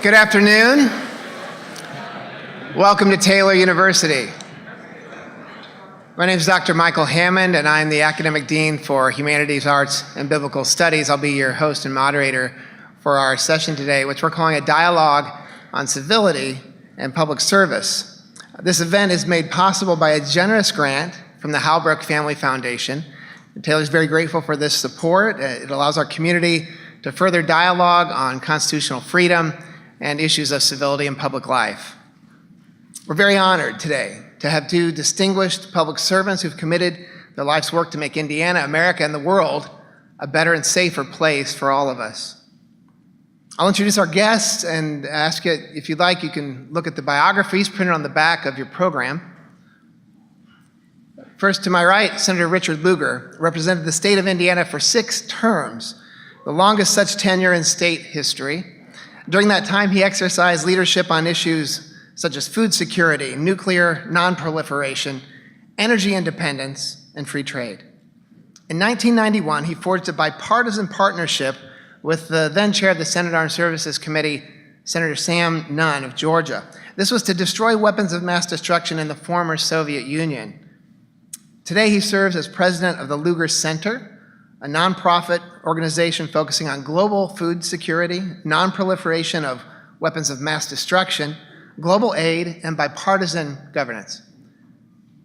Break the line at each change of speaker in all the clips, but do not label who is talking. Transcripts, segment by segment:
Good afternoon. Welcome to Taylor University. My name is Dr. Michael Hammond, and I'm the Academic Dean for Humanities, Arts, and Biblical Studies. I'll be your host and moderator for our session today, which we're calling a dialogue on civility and public service. This event is made possible by a generous grant from the Halbrook Family Foundation. Taylor is very grateful for this support. It allows our community to further dialogue on constitutional freedom and issues of civility in public life. We're very honored today to have two distinguished public servants who've committed their life's work to make Indiana, America, and the world a better and safer place for all of us. I'll introduce our guests and ask you, if you'd like, you can look at the biographies printed on the back of your program. First, to my right, Senator Richard Lugar represented the state of Indiana for 6 terms, the longest such tenure in state history. During that time, he exercised leadership on issues such as food security, nuclear non-proliferation, energy independence, and free trade. In 1991, he forged a bipartisan partnership with the then chair of the Senate Armed Services Committee, Senator Sam Nunn of Georgia. This was to destroy weapons of mass destruction in the former Soviet Union. Today, he serves as president of the Lugar Center, a nonprofit organization focusing on global food security, non-proliferation of weapons of mass destruction, global aid, and bipartisan governance.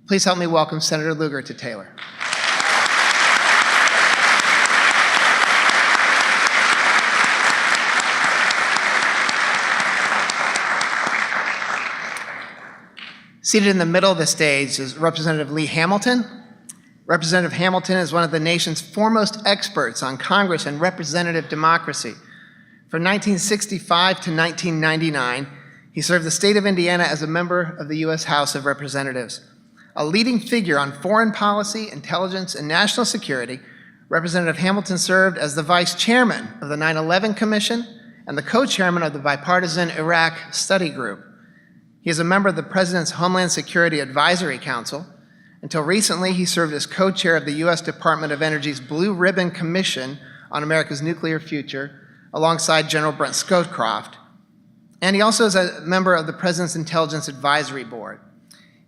Please help me welcome Senator Lugar to Taylor. Seated in the middle of the stage is Representative Lee Hamilton. Representative Hamilton is one of the nation's foremost experts on Congress and representative democracy. From 1965 to 1999, he served the state of Indiana as a member of the U.S. House of Representatives. A leading figure on foreign policy, intelligence, and national security, Representative Hamilton served as the vice chairman of the 9/11 Commission and the co-chairman of the bipartisan Iraq Study Group. He is a member of the President's Homeland Security Advisory Council. Until recently, he served as co-chair of the U.S. Department of Energy's Blue Ribbon Commission on America's Nuclear Future, alongside General Brent Scowcroft. And he also is a member of the President's Intelligence Advisory Board.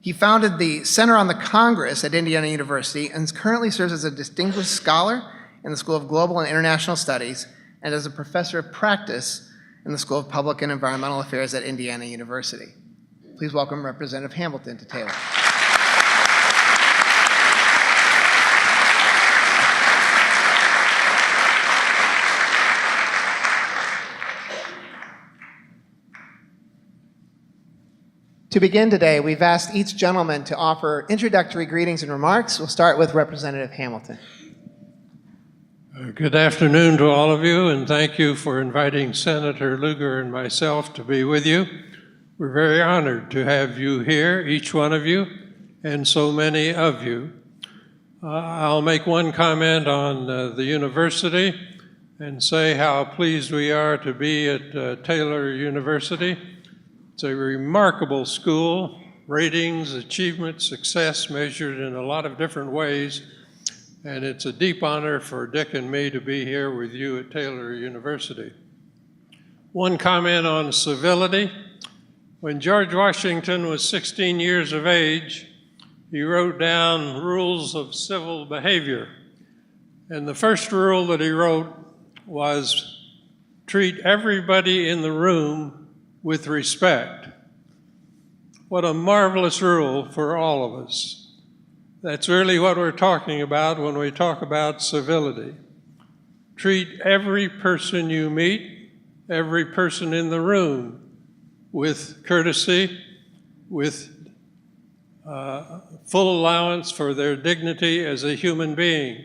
He founded the Center on the Congress at Indiana University and currently serves as a distinguished scholar in the School of Global and International Studies and as a professor of practice in the School of Public and Environmental Affairs at Indiana University. Please welcome Representative Hamilton to Taylor. To begin today, we've asked each gentleman to offer introductory greetings and remarks. We'll start with Representative Hamilton.
Good afternoon to all of you, and thank you for inviting Senator Lugar and myself to be with you. We're very honored to have you here, each one of you, and so many of you. I'll make one comment on the university and say how pleased we are to be at Taylor University. It's a remarkable school, ratings, achievement, success measured in a lot of different ways, and it's a deep honor for Dick and me to be here with you at Taylor University. One comment on civility. When George Washington was 16 years of age, he wrote down rules of civil behavior. And the first rule that he wrote was treat everybody in the room with respect. What a marvelous rule for all of us. That's really what we're talking about when we talk about civility. Treat every person you meet, every person in the room, with courtesy, with full allowance for their dignity as a human being.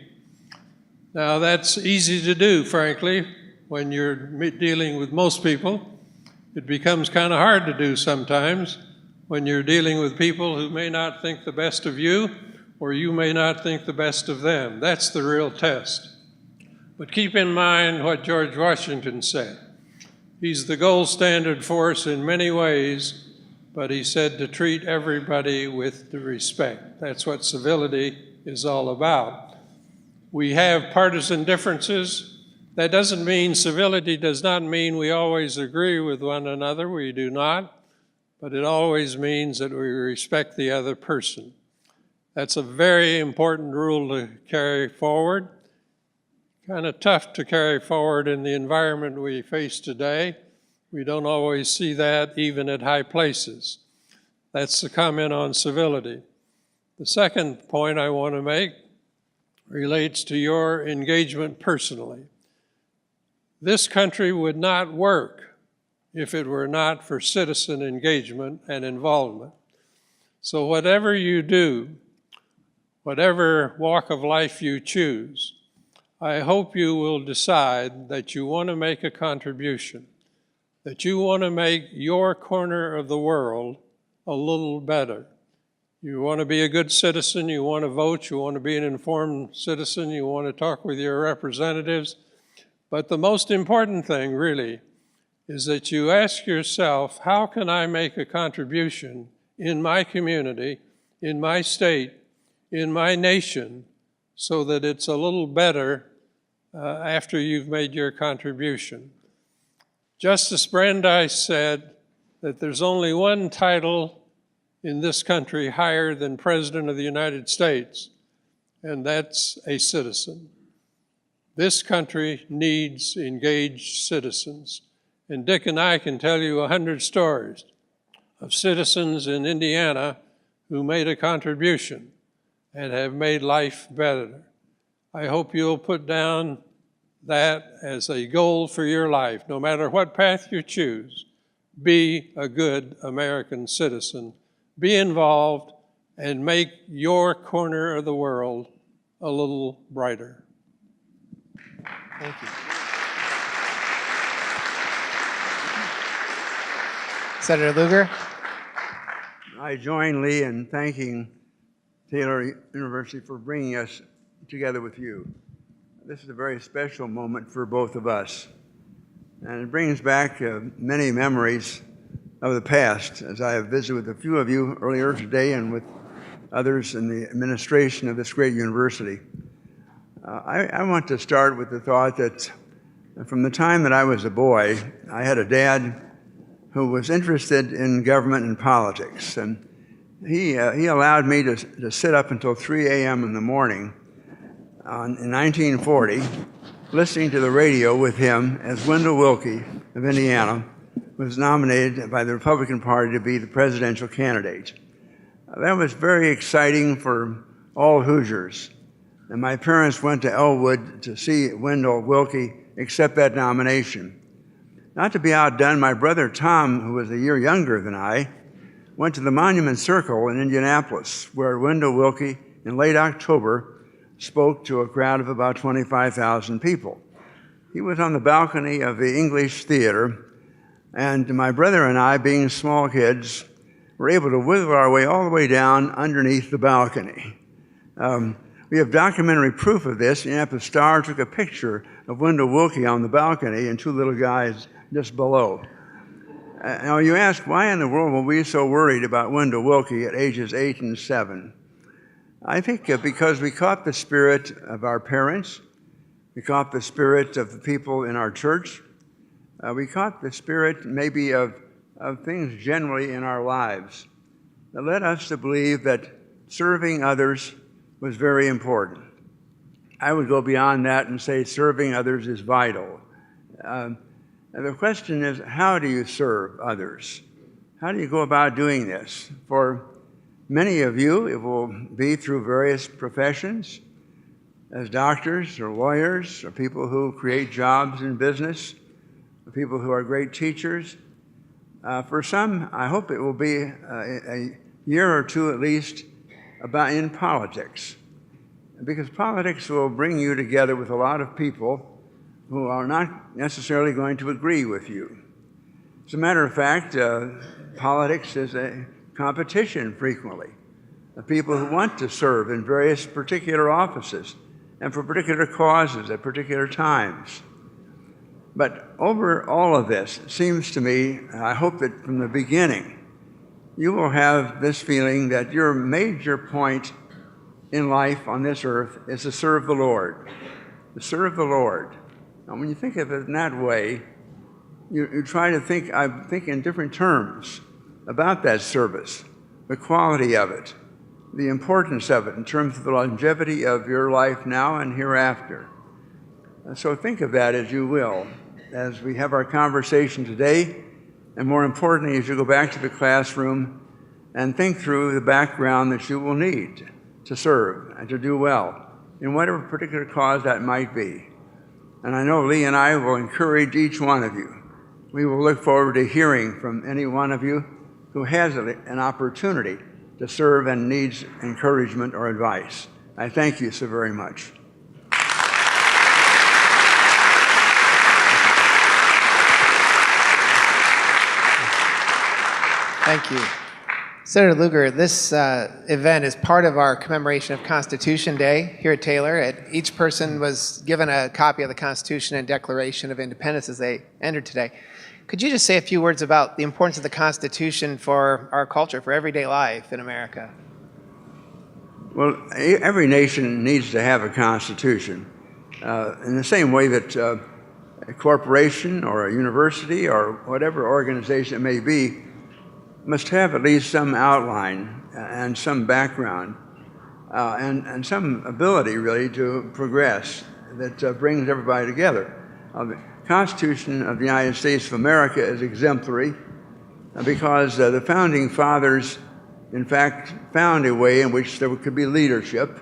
Now that's easy to do, frankly, when you're dealing with most people. It becomes kind of hard to do sometimes when you're dealing with people who may not think the best of you, or you may not think the best of them. That's the real test. But keep in mind what George Washington said. He's the gold standard for us in many ways, but he said to treat everybody with the respect. That's what civility is all about. We have partisan differences, That doesn't mean civility does not mean we always agree with one another. We do not. But it always means that we respect the other person. That's a very important rule to carry forward. Kind of tough to carry forward in the environment we face today. We don't always see that even at high places. That's the comment on civility. The second point I want to make relates to your engagement personally. This country would not work if it were not for citizen engagement and involvement. So whatever you do, whatever walk of life you choose, I hope you will decide that you want to make a contribution, that you want to make your corner of the world a little better. You want to be a good citizen, you want to vote, you want to be an informed citizen, you want to talk with your representatives. But the most important thing, really, is that you ask yourself, how can I make a contribution in my community, in my state, in my nation, so that it's a little better after you've made your contribution? Justice Brandeis said that there's only one title in this country higher than President of the United States, and that's a citizen. This country needs engaged citizens. And Dick and I can tell you 100 stories of citizens in Indiana who made a contribution and have made life better. I hope you'll put down that as a goal for your life. No matter what path you choose, be a good American citizen. Be involved and make your corner of the world a little brighter.
Thank you. Senator Lugar.
I join Lee in thanking Taylor University for bringing us together with you. This is a very special moment for both of us. And it brings back many memories of the past, as I have visited with a few of you earlier today and with others in the administration of this great university. I want to start with the thought that from the time that I was a boy, I had a dad who was interested in government and politics. And he allowed me to sit up until 3 a.m. in the morning in 1940, listening to the radio with him as Wendell Willkie of Indiana was nominated by the Republican Party to be the presidential candidate. That was very exciting for all Hoosiers. And my parents went to Elwood to see Wendell Willkie accept that nomination. Not to be outdone, my brother Tom, who was a year younger than I, went to the Monument Circle in Indianapolis, where Wendell Willkie, in late October, spoke to a crowd of about 25,000 people. He was on the balcony of the English Theater, and my brother and I, being small kids, were able to wiggle our way all the way down underneath the balcony. We have documentary proof of this. The Indianapolis Star took a picture of Wendell Willkie on the balcony and two little guys just below. Now you ask, why in the world were we so worried about Wendell Willkie at ages 8 and 7? I think because we caught the spirit of our parents, we caught the spirit of the people in our church, we caught the spirit maybe of things generally in our lives that led us to believe that serving others was very important. I would go beyond that and say serving others is vital. And the question is, how do you serve others? How do you go about doing this? For many of you, it will be through various professions, as doctors or lawyers or people who create jobs in business, or people who are great teachers. For some, I hope it will be a year or two at least about in politics, because politics will bring you together with a lot of people who are not necessarily going to agree with you. As a matter of fact, politics is a competition frequently of people who want to serve in various particular offices and for particular causes at particular times. But over all of this, it seems to me, I hope that from the beginning, you will have this feeling that your major point in life on this earth is to serve the Lord. To serve the Lord. Now, when you think of it in that way, you try to think, I think in different terms about that service, the quality of it, the importance of it in terms of the longevity of your life now and hereafter. So think of that as you will, as we have our conversation today, and more importantly, as you go back to the classroom and think through the background that you will need to serve and to do well in whatever particular cause that might be. And I know Lee and I will encourage each one of you. We will look forward to hearing from any one of you who has an opportunity to serve and needs encouragement or advice. I thank you so very much.
Thank you. Senator Lugar, this event is part of our commemoration of Constitution Day here at Taylor. Each person was given a copy of the Constitution and Declaration of Independence as they entered today. Could you just say a few words about the importance of the Constitution for our culture, for everyday life in America?
Well, every nation needs to have a constitution. In the same way that a corporation or a university or whatever organization it may be must have at least some outline and some background and some ability really to progress that brings everybody together. The Constitution of the United States of America is exemplary because the founding fathers in fact found a way in which there could be leadership.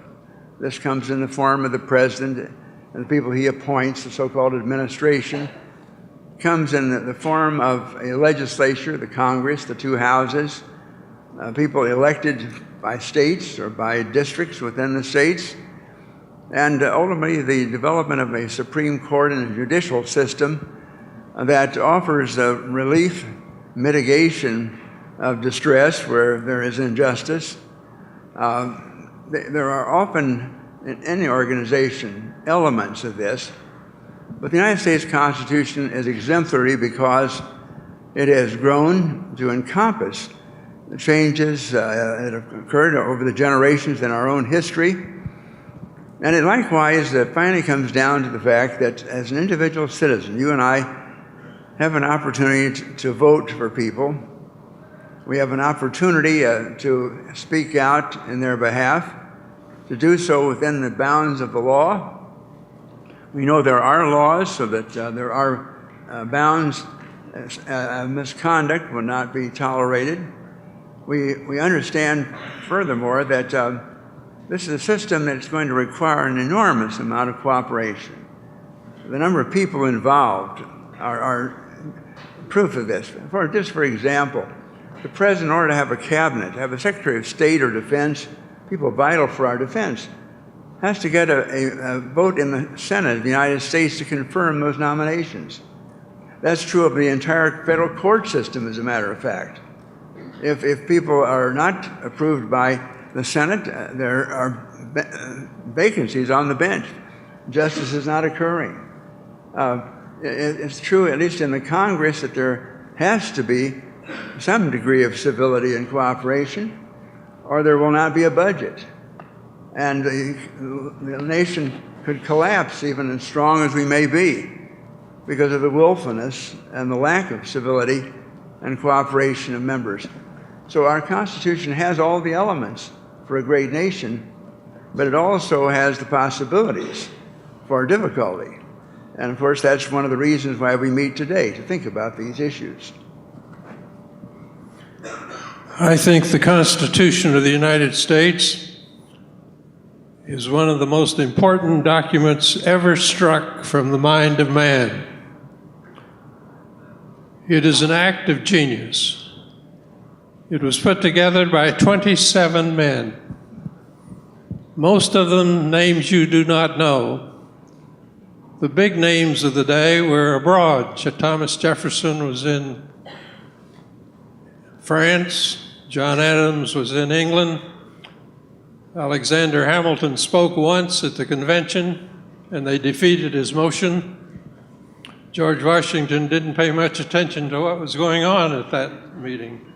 This comes in the form of the president and the people he appoints, the so-called administration. Comes in the form of a legislature, the Congress, the two houses, people elected by states or by districts within the states, and ultimately the development of a Supreme Court and a judicial system that offers relief, mitigation of distress where there is injustice. There are often in any organization elements of this. But the United States Constitution is exemplary because it has grown to encompass the changes that have occurred over the generations in our own history. And it likewise finally comes down to the fact that as an individual citizen, you and I have an opportunity to vote for people. We have an opportunity to speak out in their behalf, to do so within the bounds of the law. We know there are laws so that there are bounds. Misconduct will not be tolerated. We understand, furthermore, that this is a system that's going to require an enormous amount of cooperation. The number of people involved are proof of this. Just for example, the president, in order to have a cabinet, to have a secretary of state or defense, people vital for our defense, has to get a vote in the Senate of the United States to confirm those nominations. That's true of the entire federal court system, as a matter of fact. If people are not approved by the Senate, there are vacancies on the bench. Justice is not occurring. It's true, at least in the Congress, that there has to be some degree of civility and cooperation, or there will not be a budget. And the nation could collapse, even as strong as we may be, because of the willfulness and the lack of civility and cooperation of members. So our Constitution has all the elements for a great nation, but it also has the possibilities for difficulty. And of course, that's one of the reasons why we meet today, to think about these issues.
I think the Constitution of the United States is one of the most important documents ever struck from the mind of man. It is an act of genius. It was put together by 27 men, most of them names you do not know. The big names of the day were abroad. Thomas Jefferson was in France. John Adams was in England. Alexander Hamilton spoke once at the convention, and they defeated his motion. George Washington didn't pay much attention to what was going on at that meeting.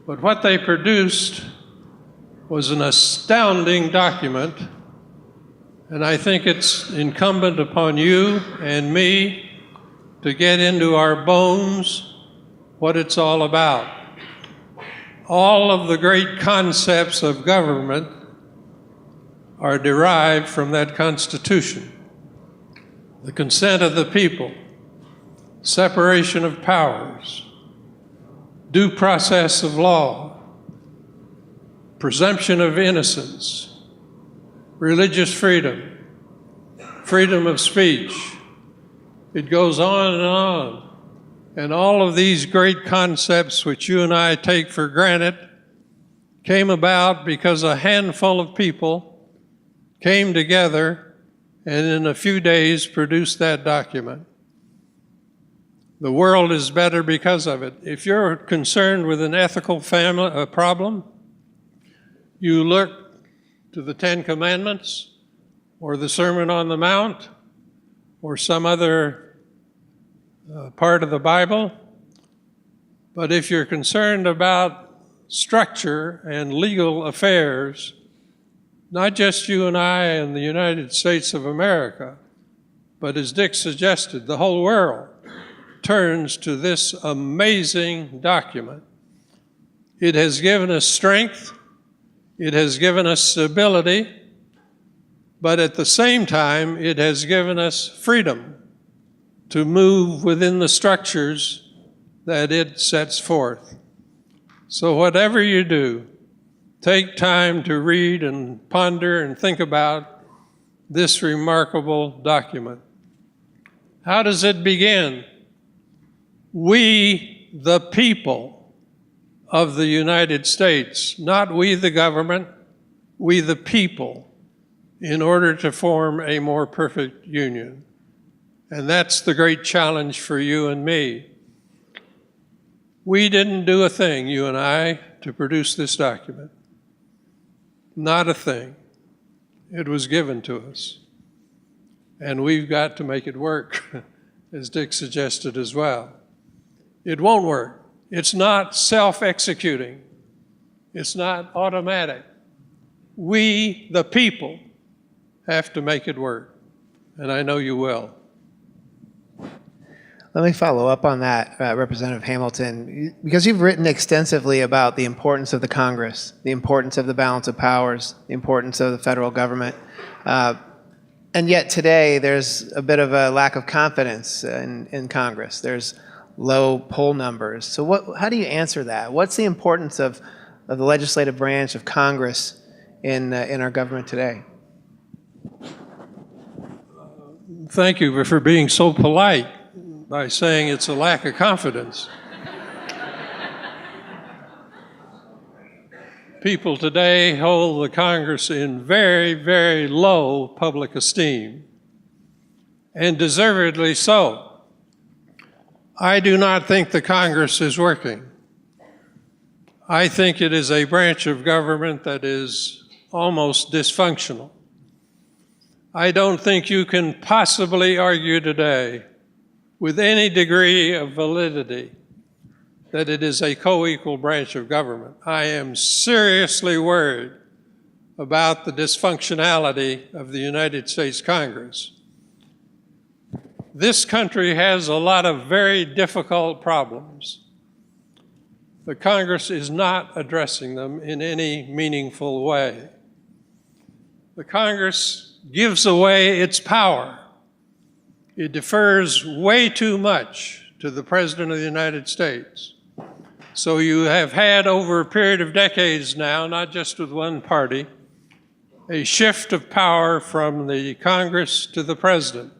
But what they produced was an astounding document, And I think it's incumbent upon you and me to get into our bones what it's all about. All of the great concepts of government are derived from that Constitution. The consent of the people, separation of powers, due process of law, presumption of innocence, religious freedom, freedom of speech. It goes on and on. And all of these great concepts which you and I take for granted came about because a handful of people came together and in a few days produced that document. The world is better because of it. If you're concerned with an ethical problem, you look to the Ten Commandments or the Sermon on the Mount or some other part of the Bible. But if you're concerned about structure and legal affairs, not just you and I in the United States of America, but as Dick suggested, the whole world turns to this amazing document. It has given us strength, it has given us stability, but at the same time, it has given us freedom to move within the structures that it sets forth. So whatever you do, take time to read and ponder and think about this remarkable document. How does it begin? We, the people of the United States, not we, the government, we, the people, in order to form a more perfect union. And that's the great challenge for you and me. We didn't do a thing, you and I, to produce this document. Not a thing. It was given to us. And we've got to make it work, as Dick suggested as well. It won't work. It's not self-executing. It's not automatic. We, the people, have to make it work. And I know you will.
Let me follow up on that, Representative Hamilton, because you've written extensively about the importance of the Congress, the importance of the balance of powers, the importance of the federal government. And yet today, there's a bit of a lack of confidence in Congress. There's low poll numbers. So how do you answer that? What's the importance of the legislative branch of Congress in our government today?
Thank you for being so polite by saying it's a lack of confidence. People today hold the Congress in very, very low public esteem, and deservedly so. I do not think the Congress is working. I think it is a branch of government that is almost dysfunctional. I don't think you can possibly argue today with any degree of validity that it is a co-equal branch of government. I am seriously worried about the dysfunctionality of the United States Congress. This country has a lot of very difficult problems. The Congress is not addressing them in any meaningful way. The Congress gives away its power. It defers way too much to the President of the United States. So you have had over a period of decades now, not just with one party, a shift of power from the Congress to the President.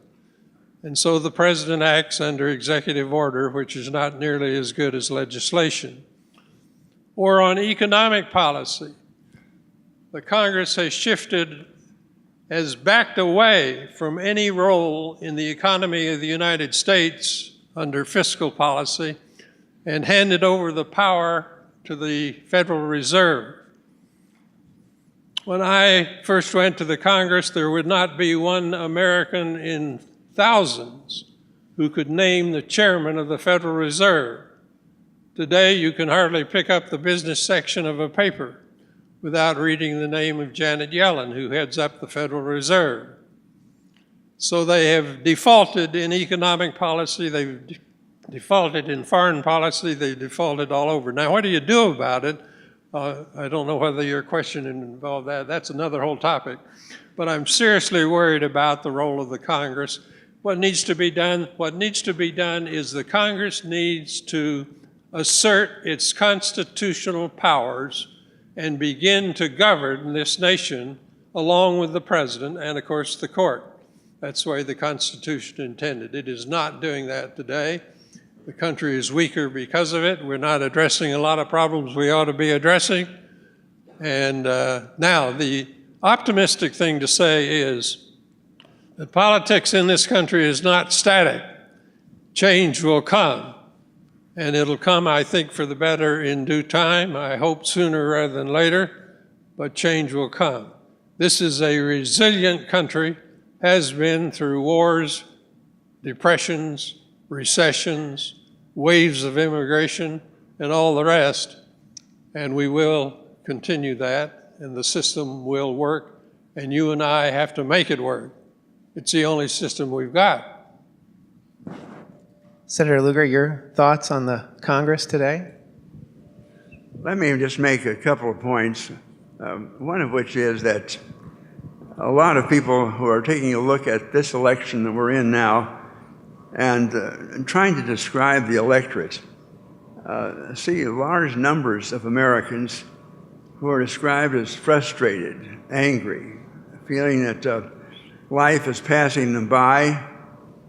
And so the President acts under executive order, which is not nearly as good as legislation. Or on economic policy, the Congress has backed away from any role in the economy of the United States under fiscal policy and handed over the power to the Federal Reserve. When I first went to the Congress, there would not be one American in thousands who could name the chairman of the Federal Reserve. Today, you can hardly pick up the business section of a paper without reading the name of Janet Yellen, who heads up the Federal Reserve. So they have defaulted in economic policy, they've defaulted in foreign policy, they've defaulted all over. Now, what do you do about it? I don't know whether your question involved that. That's another whole topic. But I'm seriously worried about the role of the Congress. What needs to be done? What needs to be done is the Congress needs to assert its constitutional powers and begin to govern this nation along with the President and, of course, the court. That's the way the Constitution intended. It is not doing that today. The country is weaker because of it. We're not addressing a lot of problems we ought to be addressing. And now, the optimistic thing to say is that politics in this country is not static. Change will come. And it'll come, I think, for the better in due time. I hope sooner rather than later, but change will come. This is a resilient country, has been through wars, depressions, recessions, waves of immigration, and all the rest. And we will continue that, and the system will work, and you and I have to make it work. It's the only system we've got.
Senator Lugar, your thoughts on the Congress today?
Let me just make a couple of points, one of which is that a lot of people who are taking a look at this election that we're in now and trying to describe the electorate see large numbers of Americans who are described as frustrated, angry, feeling that life is passing them by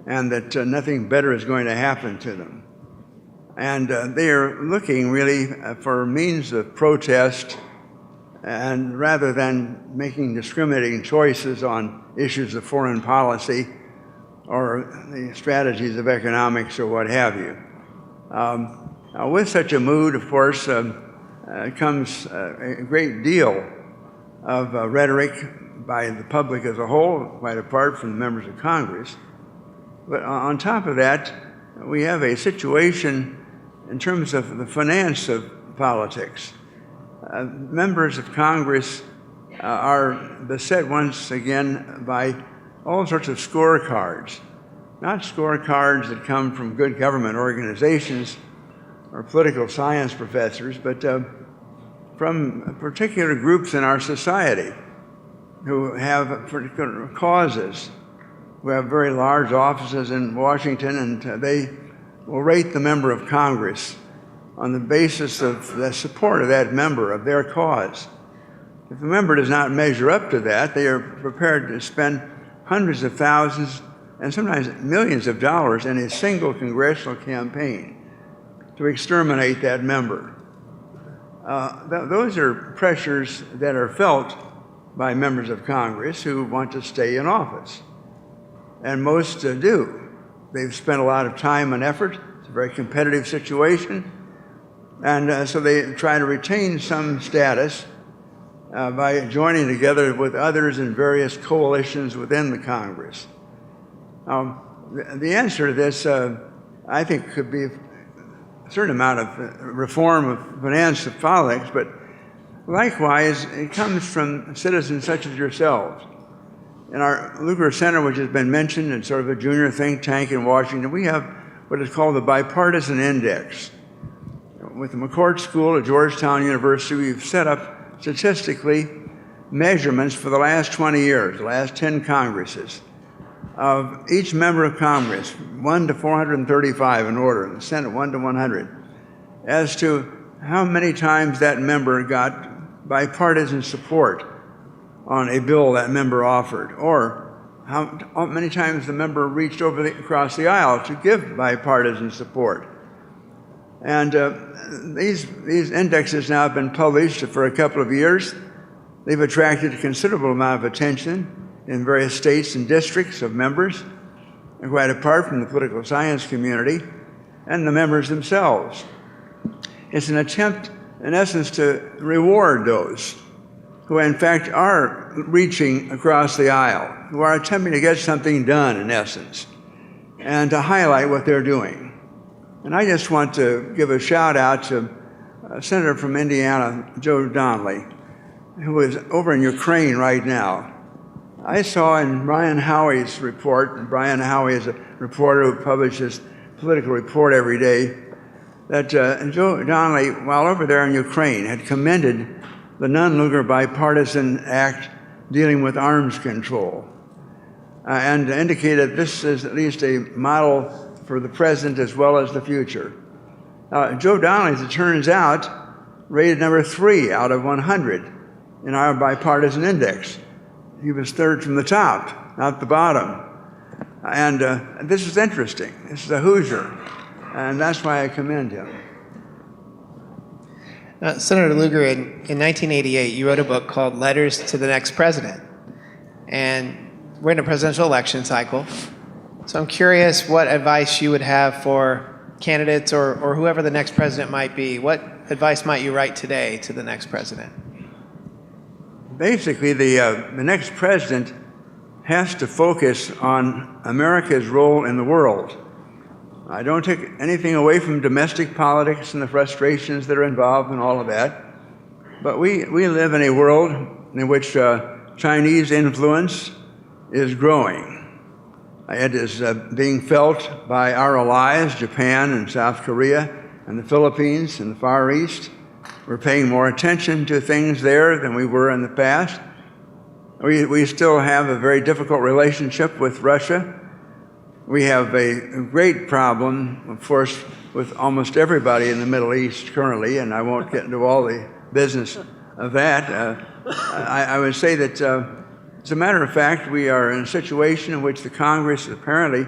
and that nothing better is going to happen to them. And they are looking really for means of protest, and rather than making discriminating choices on issues of foreign policy or the strategies of economics or what have you. With such a mood, of course, comes a great deal of rhetoric by the public as a whole, quite apart from the members of Congress. But on top of that, we have a situation in terms of the finance of politics. Members of Congress are beset once again by all sorts of scorecards, not scorecards that come from good government organizations or political science professors, but from particular groups in our society who have particular causes. We have very large offices in Washington, and they will rate the member of Congress on the basis of the support of that member, of their cause. If the member does not measure up to that, they are prepared to spend hundreds of thousands and sometimes millions of dollars in a single congressional campaign to exterminate that member. Those are pressures that are felt by members of Congress who want to stay in office. And most do. They've spent a lot of time and effort. It's a very competitive situation. And so they try to retain some status by joining together with others in various coalitions within the Congress. The answer to this, I think, could be a certain amount of reform of finance of politics, but likewise, it comes from citizens such as yourselves. In our Lugar Center, which has been mentioned, it's sort of a junior think tank in Washington, we have what is called the Bipartisan Index. With the McCourt School at Georgetown University, we've set up statistically measurements for the last 20 years, the last 10 Congresses, of each member of Congress, 1 to 435 in order, and the Senate 1 to 100, as to how many times that member got bipartisan support on a bill that member offered, or how many times the member reached across the aisle to give bipartisan support. And these indexes now have been published for a couple of years. They've attracted a considerable amount of attention in various states and districts of members, and quite apart from the political science community and the members themselves. It's an attempt, in essence, to reward those who in fact are reaching across the aisle, who are attempting to get something done, in essence, and to highlight what they're doing. And I just want to give a shout out to a senator from Indiana, Joe Donnelly, who is over in Ukraine right now. I saw in Brian Howey's report, and Brian Howey is a reporter who publishes political report every day, that Joe Donnelly, while over there in Ukraine, had commended the Nunn-Lugar Bipartisan Act dealing with arms control, and indicated this is at least a model for the present as well as the future. Joe Donnelly, as it turns out, rated number 3 out of 100 in our bipartisan index. He was third from the top, not the bottom. And this is interesting. This is a Hoosier, and that's why I commend him.
Senator Lugar, in 1988, you wrote a book called Letters to the Next President. And we're in a presidential election cycle. So I'm curious what advice you would have for candidates or whoever the next president might be. What advice might you write today to the next president?
Basically, the next president has to focus on America's role in the world. I don't take anything away from domestic politics and the frustrations that are involved in all of that, but we live in a world in which Chinese influence is growing. It is being felt by our allies, Japan and South Korea and the Philippines and the Far East. We're paying more attention to things there than we were in the past. We still have a very difficult relationship with Russia. We have a great problem, of course, with almost everybody in the Middle East currently, and I won't get into all the business of that. I would say that, as a matter of fact, we are in a situation in which the Congress apparently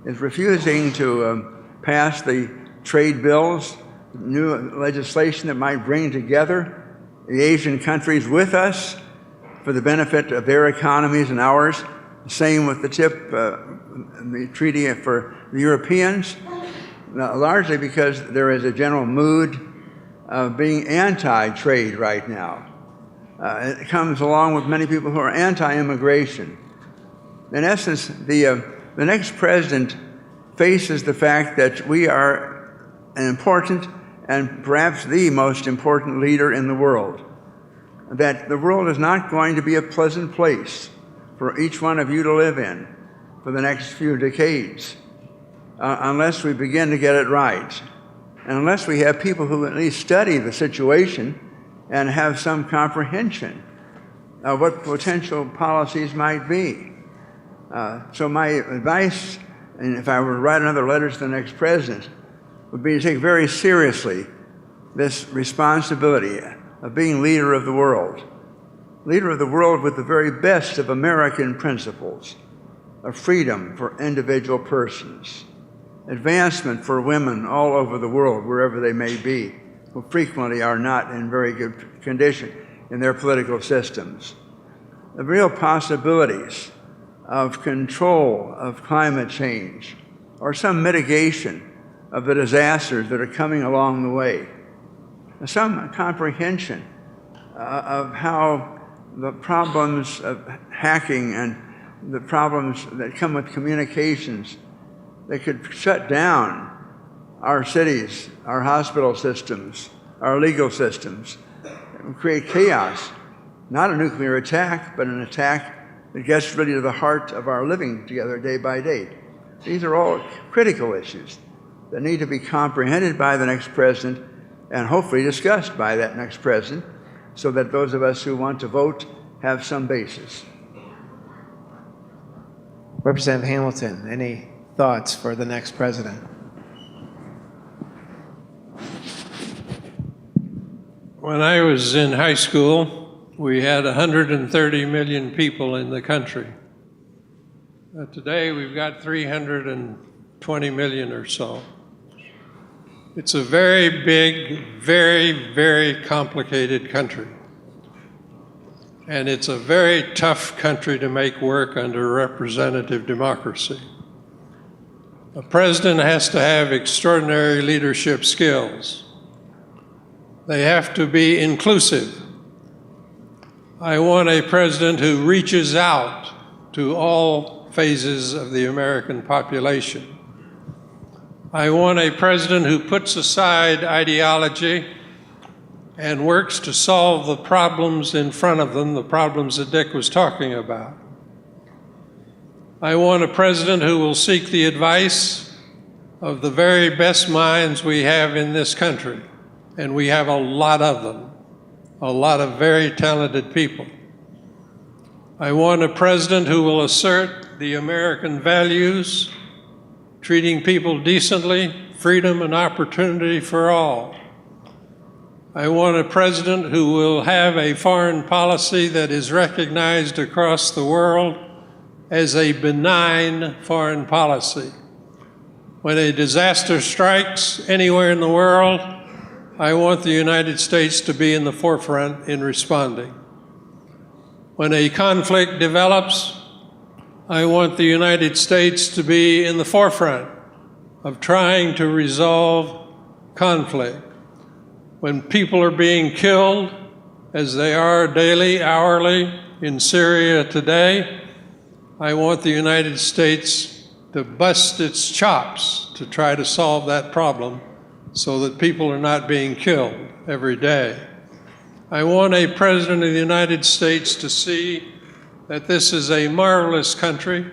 is refusing to pass the trade bills, new legislation that might bring together the Asian countries with us for the benefit of their economies and ours. Same with the the treaty for the Europeans, largely because there is a general mood of being anti-trade right now. It comes along with many people who are anti-immigration. In essence, the next president faces the fact that we are an important and perhaps the most important leader in the world, that the world is not going to be a pleasant place for each one of you to live in for the next few decades, unless we begin to get it right, and unless we have people who at least study the situation and have some comprehension of what potential policies might be. So my advice, and if I were to write another letter to the next president, would be to take very seriously this responsibility of being leader of the world. Leader of the world with the very best of American principles of freedom for individual persons, advancement for women all over the world, wherever they may be, who frequently are not in very good condition in their political systems. The real possibilities of control of climate change or some mitigation of the disasters that are coming along the way. Some comprehension of how the problems of hacking and the problems that come with communications that could shut down our cities, our hospital systems, our legal systems, and create chaos. Not a nuclear attack, but an attack that gets really to the heart of our living together day by day. These are all critical issues that need to be comprehended by the next president and hopefully discussed by that next president so that those of us who want to vote have some basis.
Representative Hamilton, any thoughts for the next president?
When I was in high school, we had 130 million people in the country. Today, we've got 320 million or so. It's a very big, very, very complicated country. And it's a very tough country to make work under representative democracy. A president has to have extraordinary leadership skills. They have to be inclusive. I want a president who reaches out to all phases of the American population. I want a president who puts aside ideology and works to solve the problems in front of them, the problems that Dick was talking about. I want a president who will seek the advice of the very best minds we have in this country, and we have a lot of them, a lot of very talented people. I want a president who will assert the American values, treating people decently, freedom and opportunity for all. I want a president who will have a foreign policy that is recognized across the world as a benign foreign policy. When a disaster strikes anywhere in the world, I want the United States to be in the forefront in responding. When a conflict develops, I want the United States to be in the forefront of trying to resolve conflict. When people are being killed, as they are daily, hourly in Syria today, I want the United States to bust its chops to try to solve that problem so that people are not being killed every day. I want a president of the United States to see that this is a marvelous country.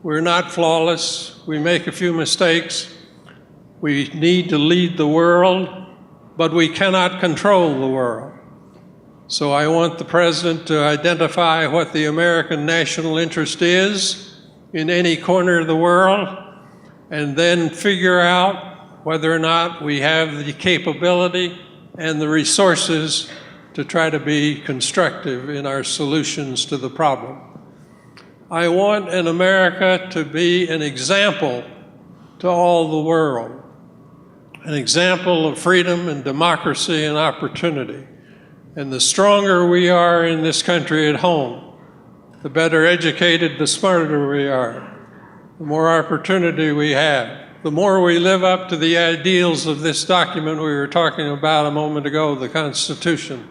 We're not flawless. We make a few mistakes. We need to lead the world, but we cannot control the world. So I want the president to identify what the American national interest is in any corner of the world, and then figure out whether or not we have the capability and the resources to try to be constructive in our solutions to the problem. I want in America to be an example to all the world, an example of freedom and democracy and opportunity. And the stronger we are in this country at home, the better educated, the smarter we are, the more opportunity we have, the more we live up to the ideals of this document we were talking about a moment ago, the Constitution,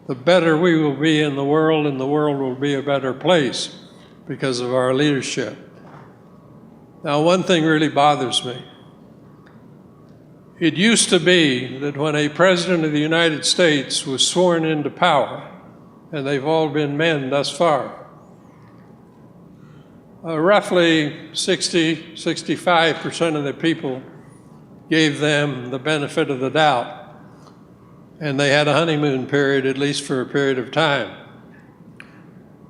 the better we will be in the world, and the world will be a better place because of our leadership. Now, one thing really bothers me. It used to be that when a president of the United States was sworn into power, and they've all been men thus far, roughly 65% of the people gave them the benefit of the doubt, and they had a honeymoon period, at least for a period of time.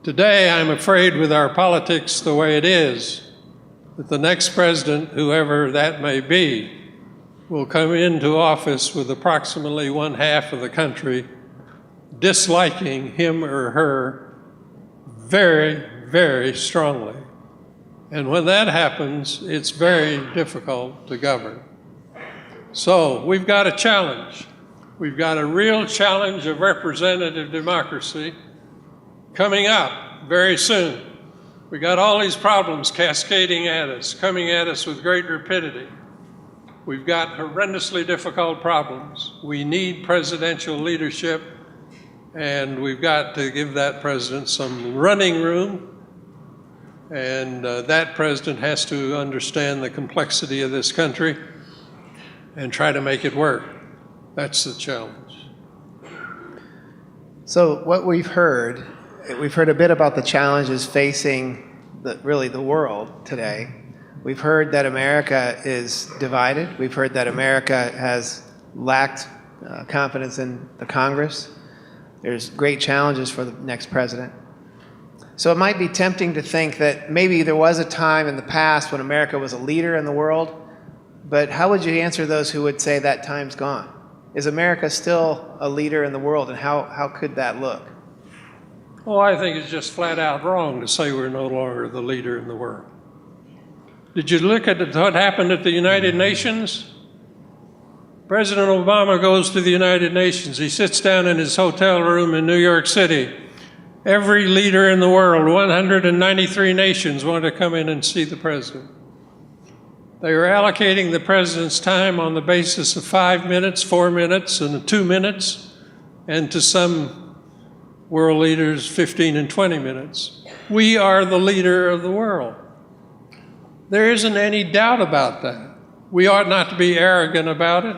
Today, I'm afraid with our politics the way it is, that the next president, whoever that may be, will come into office with approximately one half of the country disliking him or her very, very strongly. And when that happens, it's very difficult to govern. So we've got a challenge. We've got a real challenge of representative democracy coming up very soon. We got all these problems cascading at us, coming at us with great rapidity. We've got horrendously difficult problems. We need presidential leadership, and we've got to give that president some running room, and that president has to understand the complexity of this country and try to make it work. That's the challenge.
So what we've heard a bit about the challenges facing the world today. We've heard that America is divided. We've heard that America has lacked confidence in the Congress. There's great challenges for the next president. So it might be tempting to think that maybe there was a time in the past when America was a leader in the world, but how would you answer those who would say that time's gone? Is America still a leader in the world, and how could that look?
Well, I think it's just flat out wrong to say we're no longer the leader in the world. Did you look at what happened at the United Nations? President Obama goes to the United Nations. He sits down in his hotel room in New York City. Every leader in the world, 193 nations, want to come in and see the president. They were allocating the president's time on the basis of 5 minutes, 4 minutes, and 2 minutes, and to some world leaders, 15 and 20 minutes. We are the leader of the world. There isn't any doubt about that. We ought not to be arrogant about it.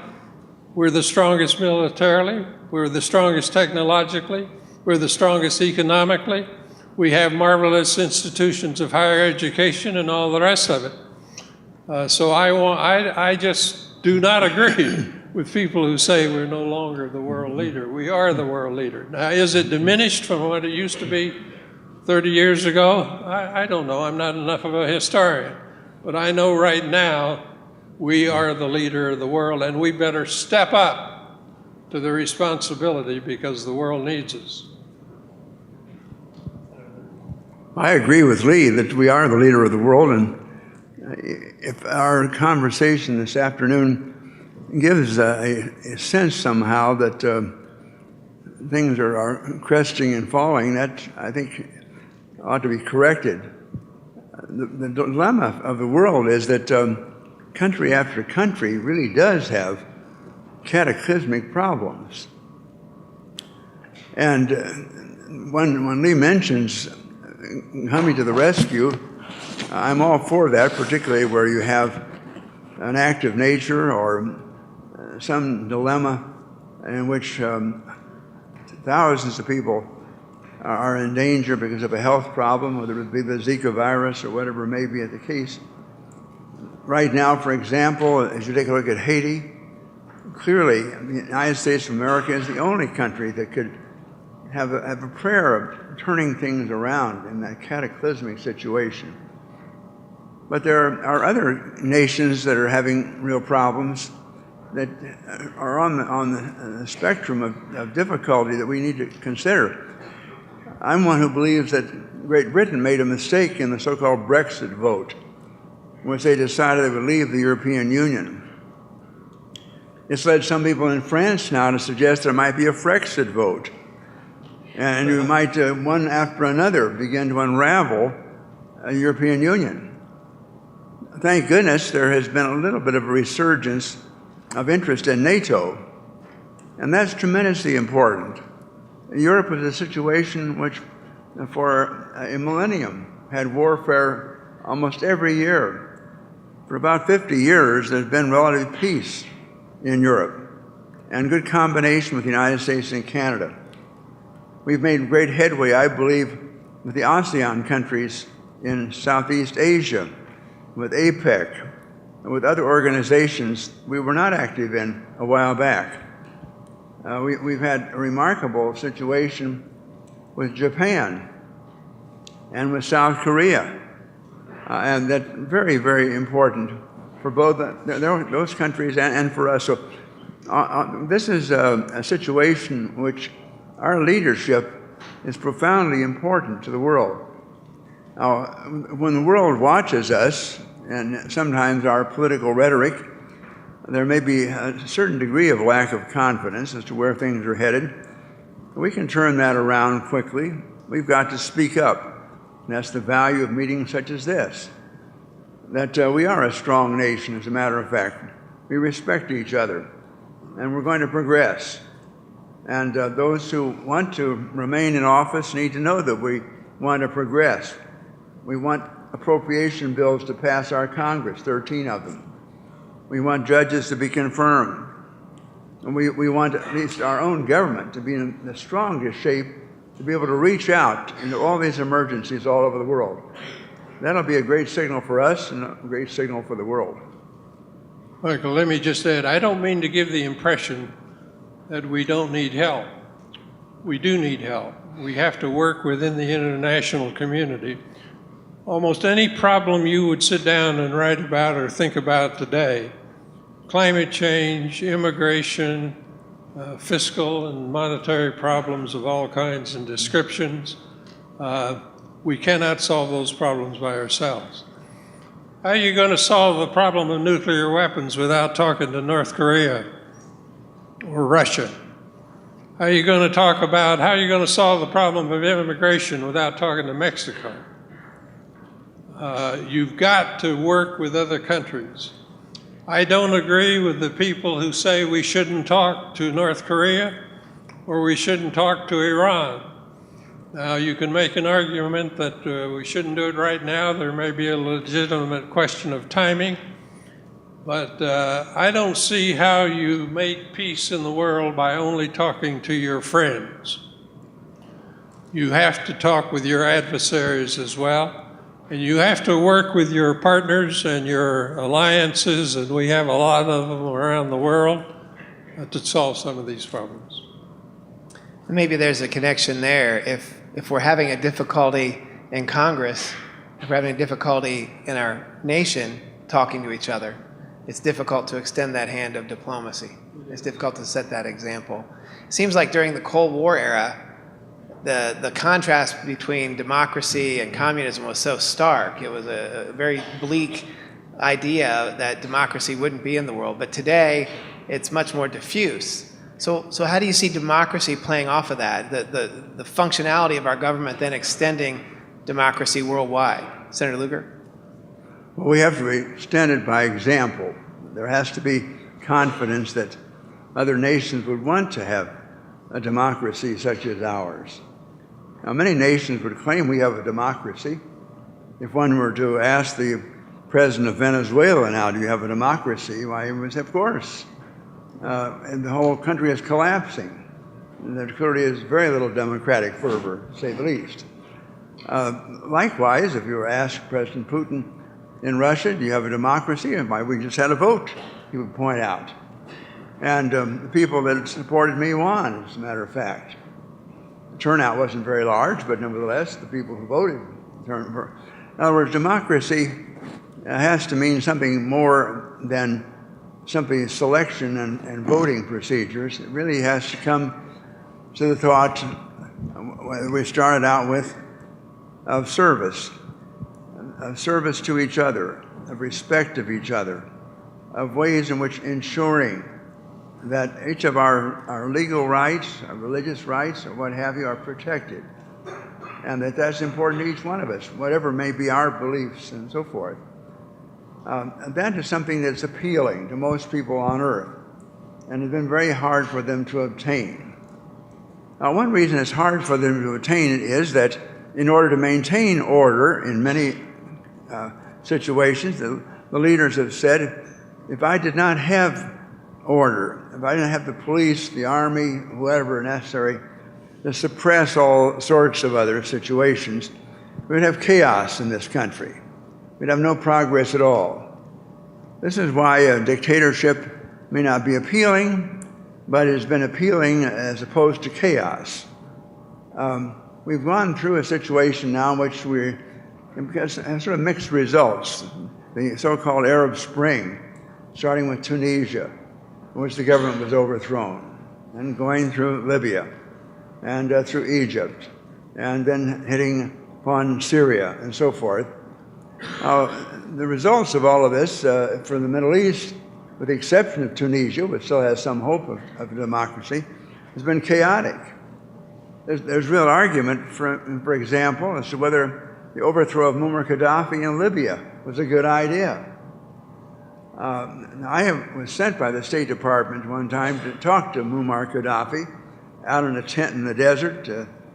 We're the strongest militarily. We're the strongest technologically. We're the strongest economically. We have marvelous institutions of higher education and all the rest of it. So I just do not agree with people who say we're no longer the world leader. We are the world leader. Now, is it diminished from what it used to be 30 years ago? I don't know. I'm not enough of a historian. But I know right now we are the leader of the world, and we better step up to the responsibility because the world needs us.
I agree with Lee that we are the leader of the world, and if our conversation this afternoon gives a sense somehow that things are cresting and falling, that I think ought to be corrected. The dilemma of the world is that country after country really does have cataclysmic problems. And when Lee mentions coming to the rescue, I'm all for that, particularly where you have an act of nature or some dilemma in which thousands of people are in danger because of a health problem, whether it be the Zika virus or whatever may be the case. Right now, for example, as you take a look at Haiti, clearly the United States of America is the only country that could have a prayer of turning things around in that cataclysmic situation. But there are other nations that are having real problems that are on the spectrum of difficulty that we need to consider. I'm one who believes that Great Britain made a mistake in the so-called Brexit vote, in which they decided they would leave the European Union. It's led some people in France now to suggest there might be a Frexit vote. And you might, one after another, begin to unravel a European Union. Thank goodness there has been a little bit of a resurgence of interest in NATO, and that's tremendously important. Europe was a situation which, for a millennium, had warfare almost every year. For about 50 years, there's been relative peace in Europe, and good combination with the United States and Canada. We've made great headway, I believe, with the ASEAN countries in Southeast Asia, with APEC, and with other organizations we were not active in a while back. We've had a remarkable situation with Japan and with South Korea, and that's very, very important for both those countries and for us. So this is a situation which our leadership is profoundly important to the world. Now, when the world watches us, and sometimes our political rhetoric, there may be a certain degree of lack of confidence as to where things are headed. We can turn that around quickly. We've got to speak up. And that's the value of meetings such as this, that we are a strong nation, as a matter of fact. We respect each other, and we're going to progress. And those who want to remain in office need to know that we want to progress. We want appropriation bills to pass our Congress, 13 of them. We want judges to be confirmed. And we want at least our own government to be in the strongest shape to be able to reach out into all these emergencies all over the world. That'll be a great signal for us and a great signal for the world.
Michael, let me just add, I don't mean to give the impression that we don't need help. We do need help. We have to work within the international community. Almost any problem you would sit down and write about or think about today, climate change, immigration, fiscal and monetary problems of all kinds and descriptions, we cannot solve those problems by ourselves. How are you going to solve the problem of nuclear weapons without talking to North Korea or Russia? How are you going to solve the problem of immigration without talking to Mexico? You've got to work with other countries. I don't agree with the people who say we shouldn't talk to North Korea or we shouldn't talk to Iran. Now, you can make an argument that we shouldn't do it right now. There may be a legitimate question of timing, but I don't see how you make peace in the world by only talking to your friends. You have to talk with your adversaries as well. And you have to work with your partners and your alliances, and we have a lot of them around the world, to solve some of these problems.
Maybe there's a connection there. If we're having a difficulty in Congress, if we're having a difficulty in our nation talking to each other, it's difficult to extend that hand of diplomacy. It's difficult to set that example. It seems like during the Cold War era, the contrast between democracy and communism was so stark. It was a very bleak idea that democracy wouldn't be in the world. But today, it's much more diffuse. So how do you see democracy playing off of that, the functionality of our government then extending democracy worldwide? Senator Lugar?
Well, we have to be extended by example. There has to be confidence that other nations would want to have a democracy such as ours. Now, many nations would claim we have a democracy. If one were to ask the president of Venezuela now, do you have a democracy? Why, he would say, of course. And the whole country is collapsing. And there clearly is very little democratic fervor, to say the least. Likewise, if you were asked President Putin in Russia, do you have a democracy? And why, we just had a vote, he would point out. And the people that supported me won, as a matter of fact. The turnout wasn't very large, but nevertheless, the people who voted turned for. In other words, democracy has to mean something more than simply selection and voting procedures. It really has to come to the thought we started out with of service to each other, of respect of each other, of ways in which ensuring that each of our legal rights, our religious rights, or what have you, are protected. And that's important to each one of us, whatever may be our beliefs and so forth. And that is something that's appealing to most people on earth, and has been very hard for them to obtain. Now, one reason it's hard for them to obtain it is that in order to maintain order in many situations, the leaders have said, if I did not have order, if I didn't have the police, the army, whatever necessary, to suppress all sorts of other situations, we'd have chaos in this country. We'd have no progress at all. This is why a dictatorship may not be appealing, but it has been appealing as opposed to chaos. We've gone through a situation now in which because sort of mixed results. The so-called Arab Spring, starting with Tunisia, in which the government was overthrown, and going through Libya, and through Egypt, and then hitting upon Syria, and so forth. The results of all of this for the Middle East, with the exception of Tunisia, which still has some hope of democracy, has been chaotic. There's real argument, for example, as to whether the overthrow of Muammar Gaddafi in Libya was a good idea. I was sent by the State Department one time to talk to Muammar Gaddafi out in a tent in the desert.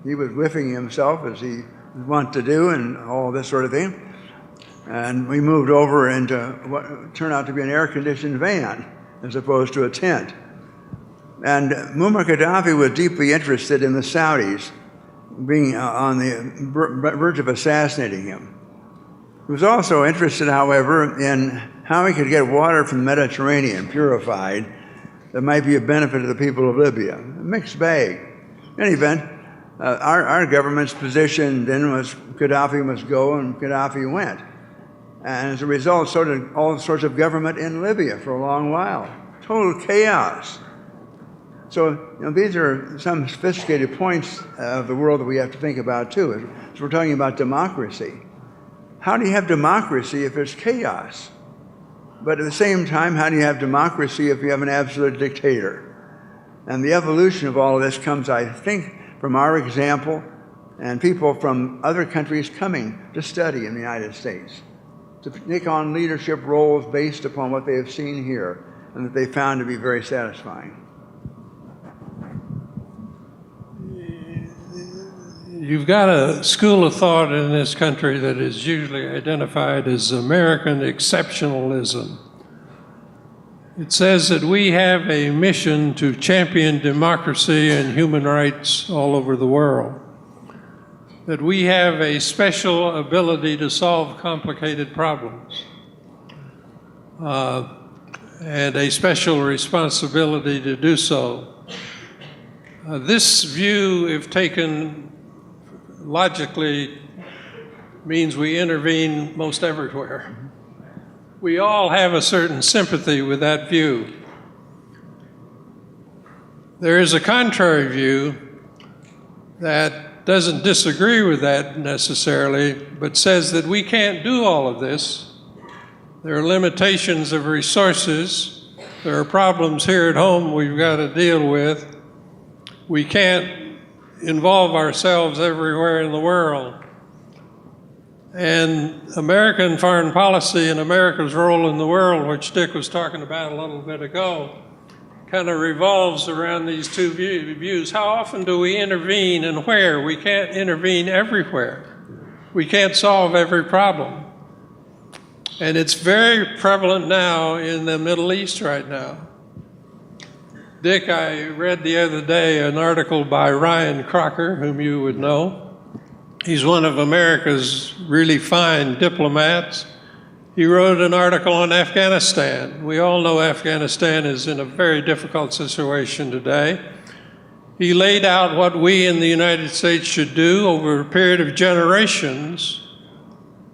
He was whiffing himself, as he was wont to do, and all this sort of thing. And we moved over into what turned out to be an air-conditioned van as opposed to a tent. And Muammar Gaddafi was deeply interested in the Saudis being on the verge of assassinating him. He was also interested, however, in how he could get water from the Mediterranean purified that might be a benefit to the people of Libya. A mixed bag. In any event, our government's position then was Gaddafi must go, and Gaddafi went. And as a result, so did all sorts of government in Libya for a long while. Total chaos. So, these are some sophisticated points of the world that we have to think about, too. So we're talking about democracy. How do you have democracy if there's chaos? But at the same time, how do you have democracy if you have an absolute dictator? And the evolution of all of this comes, I think, from our example and people from other countries coming to study in the United States, to take on leadership roles based upon what they have seen here and that they found to be very satisfying.
You've got a school of thought in this country that is usually identified as American exceptionalism. It says that we have a mission to champion democracy and human rights all over the world. that we have a special ability to solve complicated problems and a special responsibility to do so. This view, if taken logically, means we intervene most everywhere. We all have a certain sympathy with that view. There is a contrary view that doesn't disagree with that necessarily, but says that we can't do all of this. There are limitations of resources. There are problems here at home we've got to deal with. We can't involve ourselves everywhere in the world. And American foreign policy and America's role in the world, which Dick was talking about a little bit ago, kind of revolves around these two views. How often do we intervene and where? We can't intervene everywhere. We can't solve every problem. And it's very prevalent now in the Middle East right now. Dick, I read the other day an article by Ryan Crocker, whom you would know. He's one of America's really fine diplomats. He wrote an article on Afghanistan. We all know Afghanistan is in a very difficult situation today. He laid out what we in the United States should do over a period of generations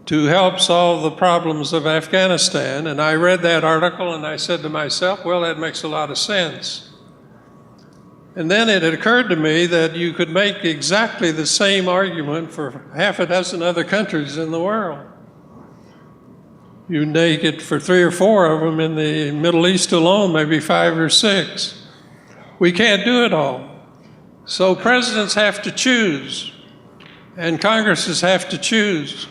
to help solve the problems of Afghanistan. And I read that article and I said to myself, well, that makes a lot of sense. And then it occurred to me that you could make exactly the same argument for half a dozen other countries in the world. You make it for 3 or 4 of them in the Middle East alone, maybe 5 or 6. We can't do it all. So presidents have to choose, and Congresses have to choose.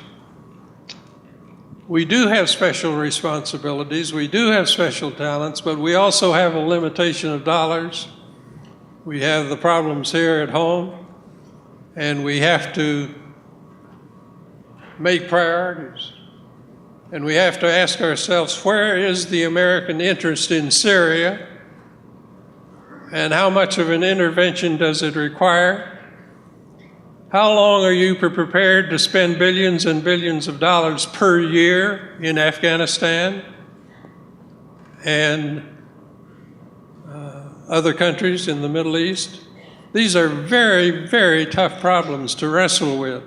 We do have special responsibilities, we do have special talents, but we also have a limitation of dollars. We have the problems here at home, and we have to make priorities. And we have to ask ourselves, where is the American interest in Syria? And how much of an intervention does it require? How long are you prepared to spend billions and billions of dollars per year in Afghanistan and other countries in the Middle East? These are very, very tough problems to wrestle with.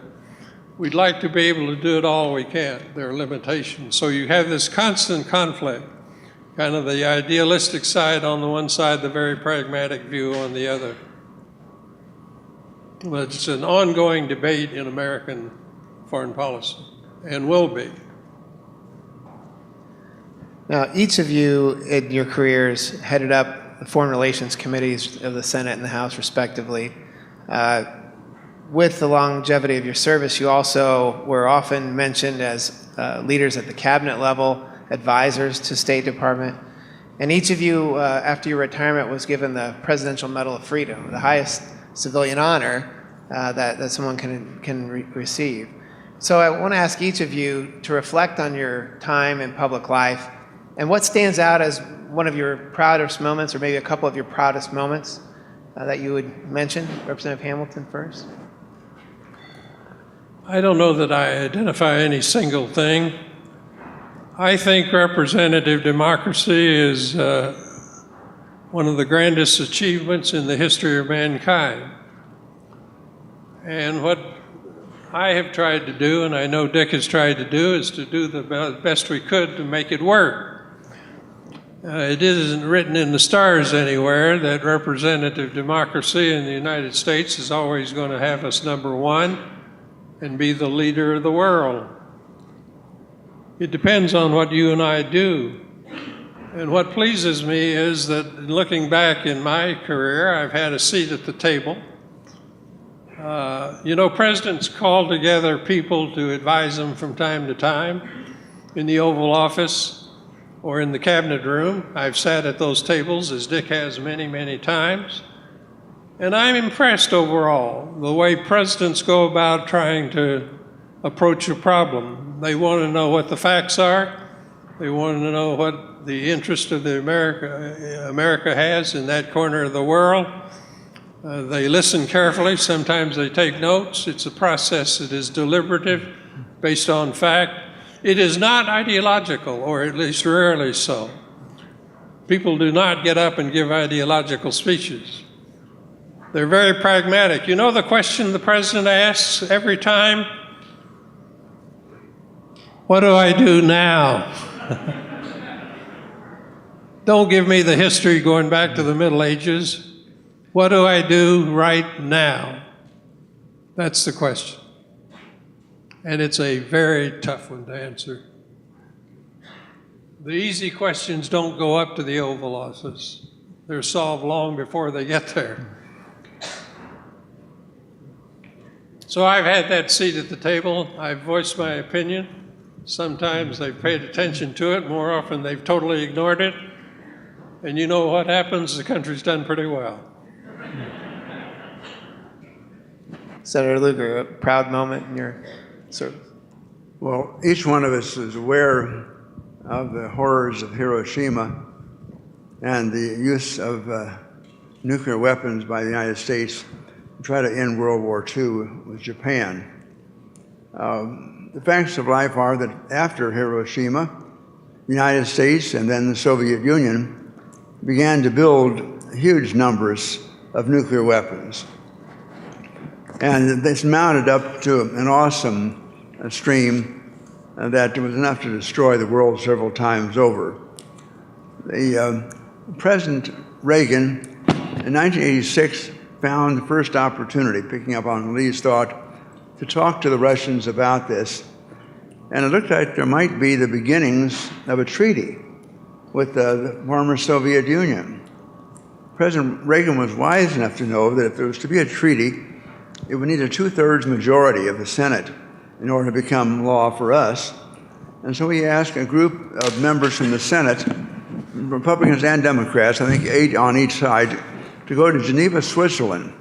We'd like to be able to do it all we can. There are limitations. So you have this constant conflict, kind of the idealistic side on the one side, the very pragmatic view on the other. But it's an ongoing debate in American foreign policy, and will be.
Now, each of you in your careers headed up the Foreign Relations Committees of the Senate and the House, respectively. With the longevity of your service, you also were often mentioned as leaders at the cabinet level, advisors to State Department. And each of you, after your retirement, was given the Presidential Medal of Freedom, the highest civilian honor that someone can receive. So I want to ask each of you to reflect on your time in public life and what stands out as one of your proudest moments, or maybe a couple of your proudest moments that you would mention. Representative Hamilton first.
I don't know that I identify any single thing. I think representative democracy is one of the grandest achievements in the history of mankind. And what I have tried to do, and I know Dick has tried to do, is to do the best we could to make it work. It isn't written in the stars anywhere that representative democracy in the United States is always going to have us number one and be the leader of the world. It depends on what you and I do. And what pleases me is that looking back in my career, I've had a seat at the table. Presidents call together people to advise them from time to time in the Oval Office or in the cabinet room. I've sat at those tables, as Dick has many, many times. And I'm impressed overall, the way presidents go about trying to approach a problem. They want to know what the facts are. They want to know what the interest of America has in that corner of the world. They listen carefully. Sometimes they take notes. It's a process that is deliberative, based on fact. It is not ideological, or at least rarely so. People do not get up and give ideological speeches. They're very pragmatic. You know the question the president asks every time? What do I do now? Don't give me the history going back to the Middle Ages. What do I do right now? That's the question. And it's a very tough one to answer. The easy questions don't go up to the Oval Office. They're solved long before they get there. So I've had that seat at the table. I've voiced my opinion. Sometimes they've paid attention to it. More often they've totally ignored it. And you know what happens? The country's done pretty well.
Senator Lugar, a proud moment in your service.
Well, each one of us is aware of the horrors of Hiroshima and the use of nuclear weapons by the United States to try to end World War II with Japan. The facts of life are that after Hiroshima, the United States and then the Soviet Union began to build huge numbers of nuclear weapons. And this mounted up to an awesome stream that was enough to destroy the world several times over. President Reagan in 1986 found the first opportunity, picking up on Lee's thought, to talk to the Russians about this. And it looked like there might be the beginnings of a treaty with the former Soviet Union. President Reagan was wise enough to know that if there was to be a treaty, it would need a 2/3 majority of the Senate in order to become law for us. And so he asked a group of members from the Senate, Republicans and Democrats, I think 8 on each side, to go to Geneva, Switzerland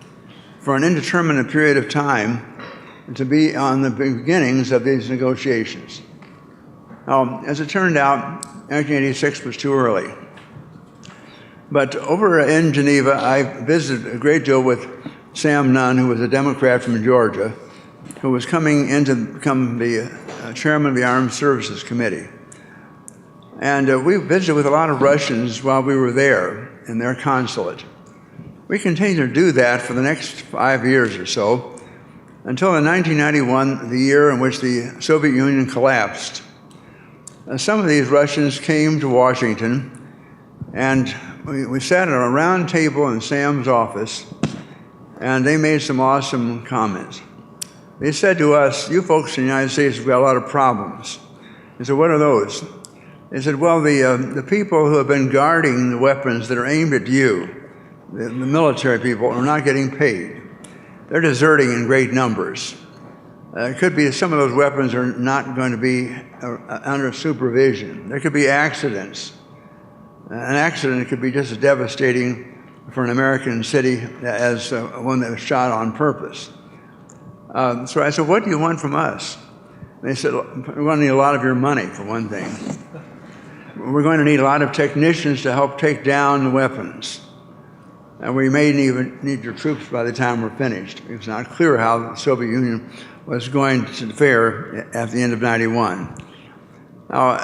for an indeterminate period of time to be on the beginnings of these negotiations. As it turned out, 1986 was too early. But over in Geneva, I visited a great deal with Sam Nunn, who was a Democrat from Georgia, who was coming in to become the chairman of the Armed Services Committee. And we visited with a lot of Russians while we were there in their consulate. We continued to do that for the next 5 years or so, until in 1991, the year in which the Soviet Union collapsed. Some of these Russians came to Washington, and we sat at a round table in Sam's office, and they made some awesome comments. They said to us, "You folks in the United States have got a lot of problems." I said, "What are those?" They said, "Well, the people who have been guarding the weapons that are aimed at you, the military people, are not getting paid. They're deserting in great numbers. It could be some of those weapons are not going to be under supervision. There could be accidents. An accident could be just as devastating for an American city as one that was shot on purpose." So I said, "What do you want from us?" They said, "We're going to need a lot of your money, for one thing. We're going to need a lot of technicians to help take down the weapons. And we may even need your troops by the time we're finished." It was not clear how the Soviet Union was going to fare at the end of '91. Now,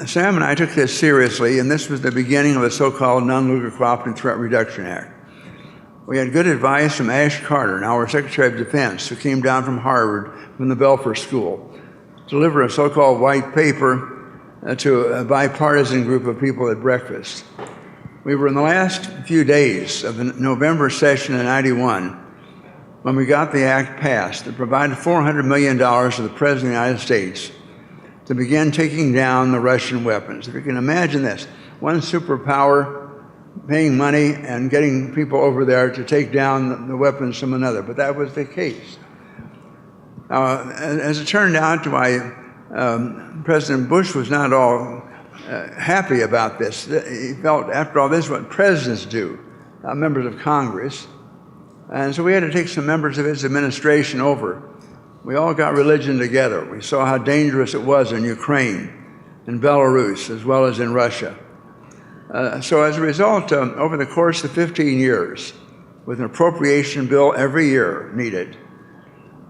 Sam and I took this seriously, and this was the beginning of the so-called Non-Nuclear Cooperative Threat Reduction Act. We had good advice from Ash Carter, now our Secretary of Defense, who came down from Harvard, from the Belfer School, to deliver a so-called white paper to a bipartisan group of people at breakfast. We were in the last few days of the November session in '91 when we got the act passed that provided $400 million to the President of the United States to begin taking down the Russian weapons. If you can imagine this, one superpower paying money and getting people over there to take down the weapons from another, but that was the case. As it turned out, President Bush was not all happy about this. He felt, after all, this is what presidents do, members of Congress. And so we had to take some members of his administration over. We all got religion together. We saw how dangerous it was in Ukraine, in Belarus, as well as in Russia. So as a result, over the course of 15 years, with an appropriation bill every year needed.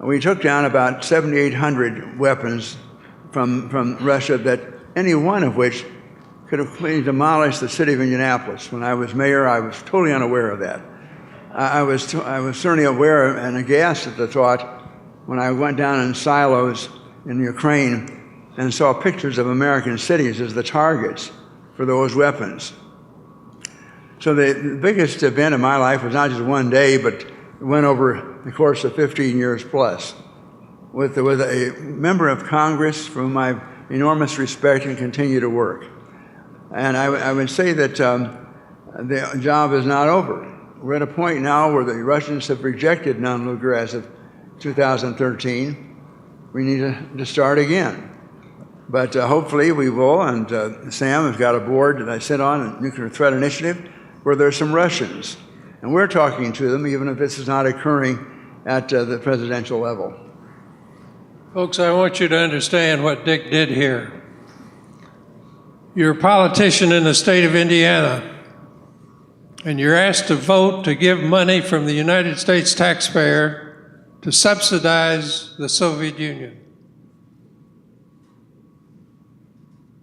We took down about 7,800 weapons from Russia, that any one of which could have completely demolished the city of Indianapolis. When I was mayor, I was totally unaware of that. I was certainly aware and aghast at the thought when I went down in silos in Ukraine and saw pictures of American cities as the targets for those weapons. So the biggest event in my life was not just one day, but it went over the course of 15 years plus, with a member of Congress for whom I have enormous respect and continue to work. And I would say that the job is not over. We're at a point now where the Russians have rejected non-nuclear as of 2013. We need to start again. But hopefully we will, and Sam has got a board that I sit on, a Nuclear Threat Initiative, where there's some Russians. And we're talking to them, even if this is not occurring at the presidential level.
Folks, I want you to understand what Dick did here. You're a politician in the state of Indiana, and you're asked to vote to give money from the United States taxpayer to subsidize the Soviet Union.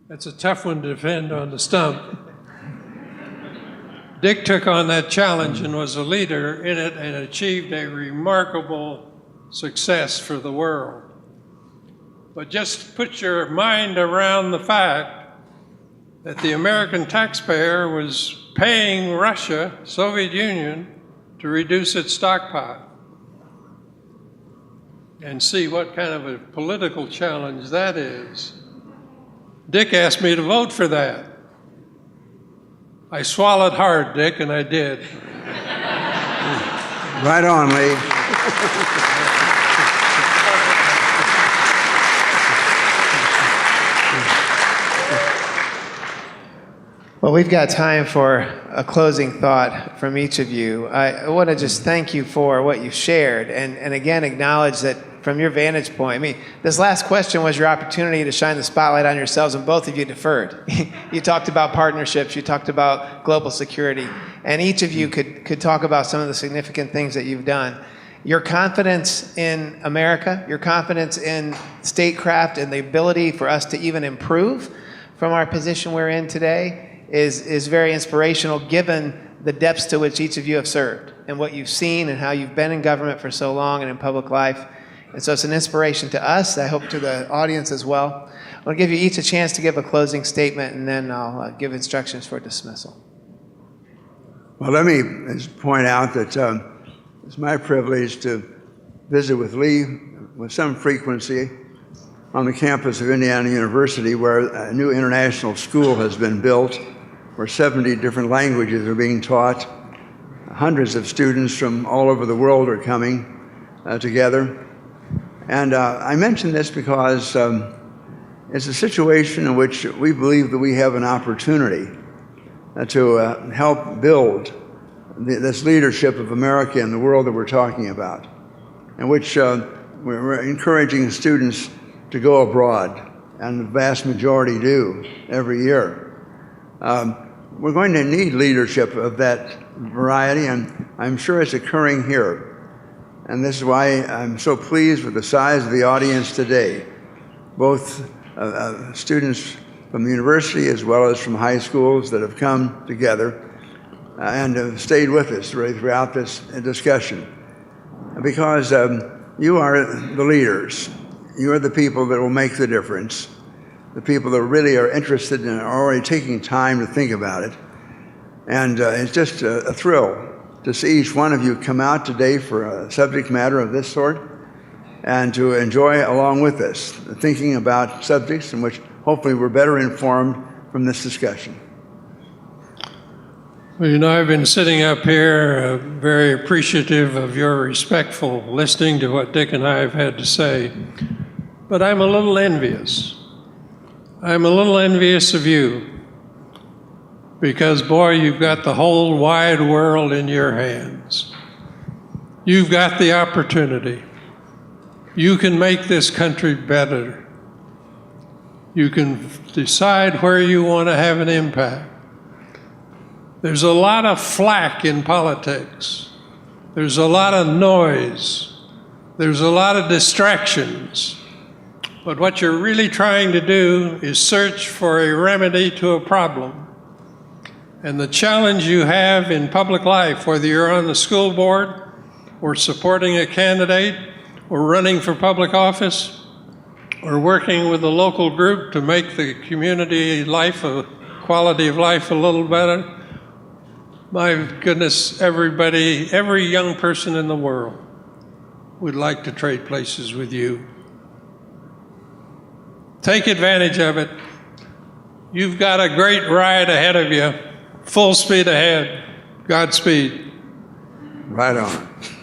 That's a tough one to defend on the stump. Dick took on that challenge and was a leader in it and achieved a remarkable success for the world. But just put your mind around the fact that the American taxpayer was paying Russia, Soviet Union, to reduce its stockpile. And see what kind of a political challenge that is. Dick asked me to vote for that. I swallowed hard, Dick, and I did.
Right on, Lee.
Well, we've got time for a closing thought from each of you. I want to just thank you for what you shared, and again acknowledge that from your vantage point, I mean, this last question was your opportunity to shine the spotlight on yourselves, and both of you deferred. You talked about partnerships, you talked about global security, and each of you could talk about some of the significant things that you've done. Your confidence in America, your confidence in statecraft, and the ability for us to even improve from our position we're in today is very inspirational, given the depths to which each of you have served and what you've seen and how you've been in government for so long and in public life. And so it's an inspiration to us, I hope to the audience as well. I want to give you each a chance to give a closing statement, and then I'll give instructions for dismissal.
Well, let me just point out that it's my privilege to visit with Lee with some frequency on the campus of Indiana University, where a new international school has been built, where 70 different languages are being taught. Hundreds of students from all over the world are coming together. And I mention this because it's a situation in which we believe that we have an opportunity to help build this leadership of America in the world that we're talking about, in which we're encouraging students to go abroad, and the vast majority do every year. We're going to need leadership of that variety, and I'm sure it's occurring here. And this is why I'm so pleased with the size of the audience today, both students from the university as well as from high schools that have come together and have stayed with us really throughout this discussion. Because you are the leaders. You are the people that will make the difference, the people that really are interested and are already taking time to think about it. And it's just a thrill to see each one of you come out today for a subject matter of this sort and to enjoy along with us, thinking about subjects in which hopefully we're better informed from this discussion.
Well, you know, I've been sitting up here very appreciative of your respectful listening to what Dick and I have had to say, but I'm a little envious. I'm a little envious of you because, boy, you've got the whole wide world in your hands. You've got the opportunity. You can make this country better. You can decide where you want to have an impact. There's a lot of flack in politics. There's a lot of noise. There's a lot of distractions. But what you're really trying to do is search for a remedy to a problem. And the challenge you have in public life, whether you're on the school board or supporting a candidate or running for public office or working with a local group to make the community life, quality of life a little better, my goodness, everybody, every young person in the world would like to trade places with you. Take advantage of it. You've got a great ride ahead of you. Full speed ahead. Godspeed.
Right on.